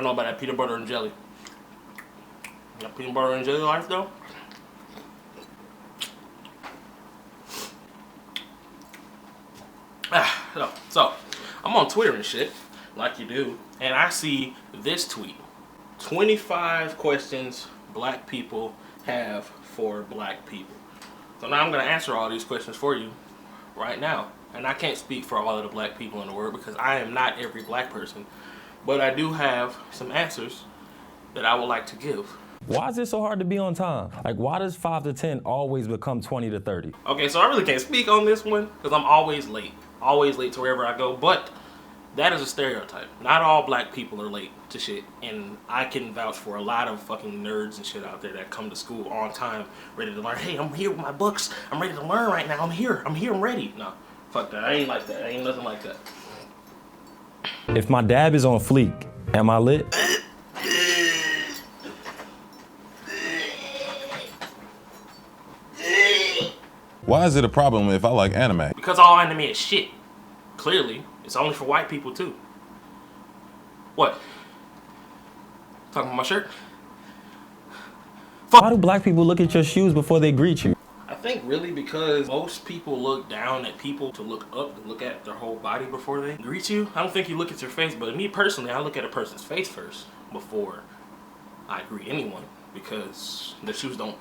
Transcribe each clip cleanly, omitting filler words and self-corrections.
don't know about that peanut butter and jelly. That peanut butter and jelly life though. So I'm on Twitter and shit, like you do, and I see this tweet: 25 questions black people have for black people. So now I'm gonna answer all these questions for you right now. And I can't speak for all of the black people in the world because I am not every black person, but I do have some answers that I would like to give. Why is it so hard to be on time? Like, why does 5 to 10 always become 20 to 30? Okay, so I really can't speak on this one because I'm always late to wherever I go, but that is a stereotype. Not all black people are late to shit, and I can vouch for a lot of fucking nerds and shit out there that come to school on time, ready to learn. Hey, I'm here with my books. I'm ready to learn right now. I'm here, I'm ready. No, fuck that. I ain't like that. I ain't nothing like that. If my dab is on fleek, am I lit? Why is it a problem if I like anime? Because all anime is shit. Clearly, it's only for white people too. What? Talking about my shirt? Why do black people look at your shoes before they greet you? I think really because most people look down at people to look up, to look at their whole body before they greet you. I don't think you look at your face, but me personally, I look at a person's face first before I greet anyone because their shoes don't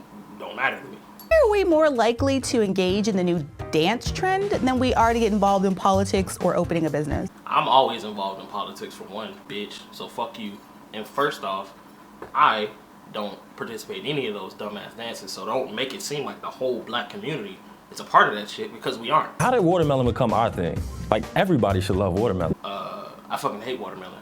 matter to me. Are we more likely to engage in the new dance trend than we are to get involved in politics or opening a business? I'm always involved in politics for one, bitch, so fuck you. And first off, I don't participate in any of those dumbass dances, so don't make it seem like the whole black community is a part of that shit because we aren't. How did watermelon become our thing? Like, everybody should love watermelon. I fucking hate watermelon.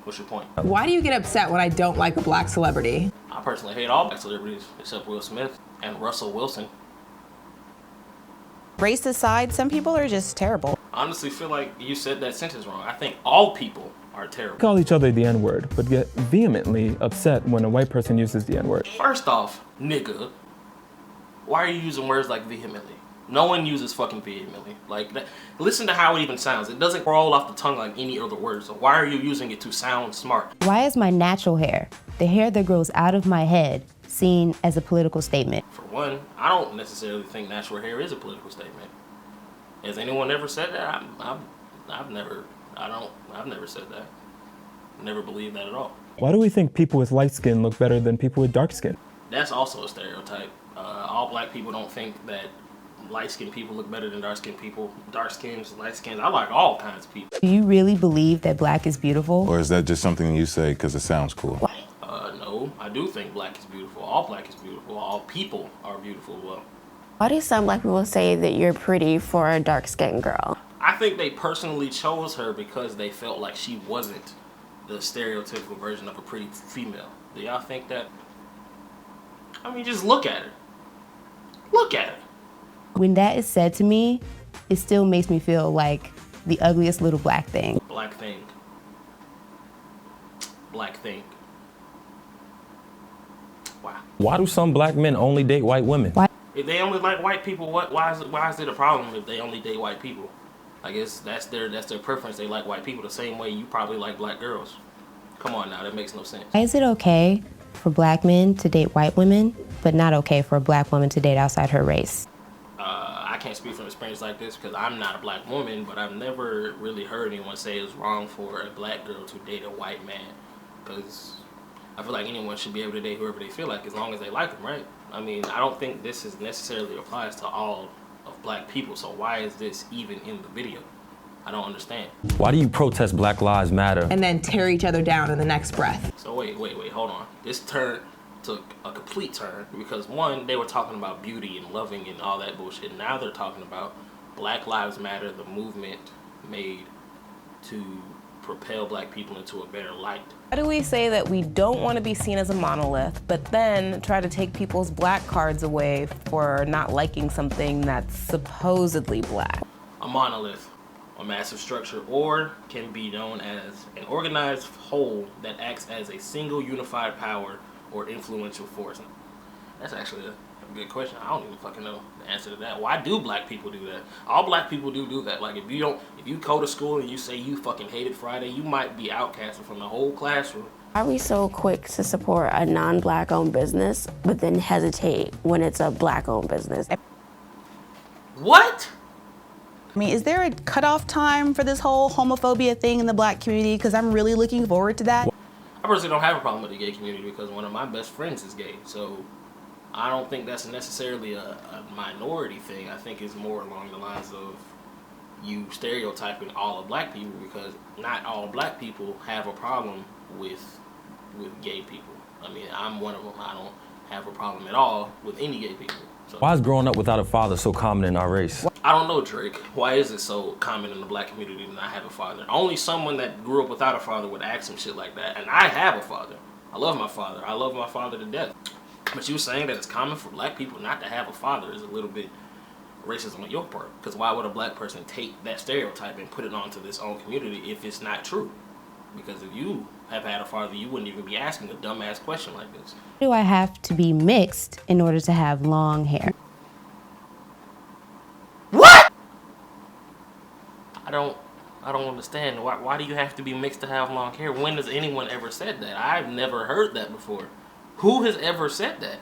What's your point? Why do you get upset when I don't like a black celebrity? I personally hate all black celebrities except Will Smith and Russell Wilson. Race aside, some people are just terrible. I honestly feel like you said that sentence wrong. I think all people are terrible. Call each other the N-word, but get vehemently upset when a white person uses the N-word. First off, nigga, why are you using words like vehemently? No one uses fucking vehemently. Like, that. Listen to how it even sounds. It doesn't roll off the tongue like any other word, so why are you using it to sound smart? Why is my natural hair, the hair that grows out of my head, seen as a political statement? For one, I don't necessarily think natural hair is a political statement. Has anyone ever said that? I've never said that. Never believed that at all. Why do we think people with light skin look better than people with dark skin? That's also a stereotype. All black people don't think that light-skinned people look better than dark-skinned people. Dark skins, light skins. I like all kinds of people. Do you really believe that black is beautiful? Or is that just something you say because it sounds cool? No, I do think black is beautiful. All black is beautiful. All people are beautiful. Well, why do some black people say that you're pretty for a dark-skinned girl? I think they personally chose her because they felt like she wasn't the stereotypical version of a pretty female. Do y'all think that? I mean, just look at her. Look at her. When that is said to me, it still makes me feel like the ugliest little black thing. Black thing. Black thing. Wow. Why do some black men only date white women? Why? If they only like white people, why is it a problem if they only date white people? I guess that's their preference. They like white people the same way you probably like black girls. Come on now, that makes no sense. Why is it okay for black men to date white women, but not okay for a black woman to date outside her race? I can't speak from experience like this because I'm not a black woman, but I've never really heard anyone say it's wrong for a black girl to date a white man, because I feel like anyone should be able to date whoever they feel like as long as they like them, right? I mean, I don't think this is necessarily applies to all of black people, so why is this even in the video? I don't understand. Why do you protest Black Lives Matter? And then tear each other down in the next breath. So wait, hold on. This turn took a complete turn because one, they were talking about beauty and loving and all that bullshit. Now they're talking about Black Lives Matter, the movement made to propel black people into a better light. Why do we say that we don't want to be seen as a monolith, but then try to take people's black cards away for not liking something that's supposedly black? A monolith, a massive structure, or can be known as an organized whole that acts as a single unified power or influential force. That's actually a Good question. I don't even fucking know the answer to that. Why do black people do that? All black people do that. Like, if you go to school and you say you fucking hated Friday, you might be outcasted from the whole classroom. Why are we so quick to support a non-black owned business, but then hesitate when it's a black owned business? What? I mean, is there a cutoff time for this whole homophobia thing in the black community? Because I'm really looking forward to that. I personally don't have a problem with the gay community because one of my best friends is gay. So I don't think that's necessarily a minority thing. I think it's more along the lines of you stereotyping all of black people, because not all black people have a problem with gay people. I mean, I'm one of them. I don't have a problem at all with any gay people. So. Why is growing up without a father so common in our race? I don't know, Drake. Why is it so common in the black community to not have a father? Only someone that grew up without a father would ask some shit like that. And I have a father. I love my father. I love my father to death. But you saying that it's common for black people not to have a father is a little bit racist on your part. Because why would a black person take that stereotype and put it onto this own community if it's not true? Because if you have had a father, you wouldn't even be asking a dumbass question like this. Do I have to be mixed in order to have long hair? What? I don't understand. Why do you have to be mixed to have long hair? When has anyone ever said that? I've never heard that before. Who has ever said that?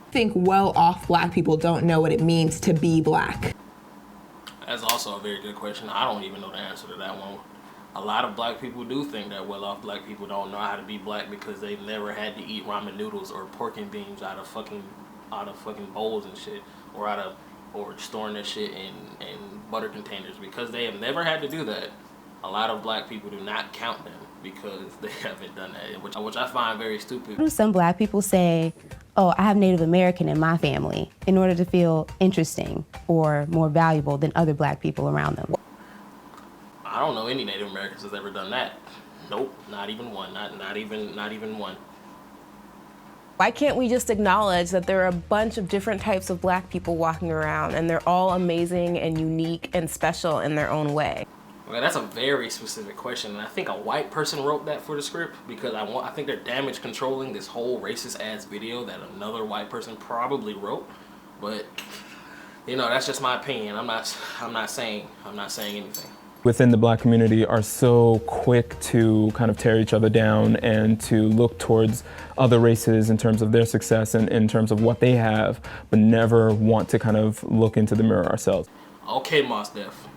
I think well-off black people don't know what it means to be black. That's also a very good question. I don't even know the answer to that one. A lot of black people do think that well-off black people don't know how to be black because they've never had to eat ramen noodles or pork and beans out of fucking bowls and shit, or storing their shit in butter containers. Because they have never had to do that, a lot of black people do not count them because they haven't done that, which I find very stupid. Why do some black people say, oh, I have Native American in my family, in order to feel interesting or more valuable than other black people around them? I don't know any Native Americans that's ever done that. Nope, not even one. Not even one. Why can't we just acknowledge that there are a bunch of different types of black people walking around and they're all amazing and unique and special in their own way? Okay, that's a very specific question, and I think a white person wrote that for the script because I think they're damage controlling this whole racist ass video that another white person probably wrote. But you know, that's just my opinion. I'm not saying anything. Within the black community are so quick to kind of tear each other down and to look towards other races in terms of their success and in terms of what they have, but never want to kind of look into the mirror ourselves. Okay, Mos Def.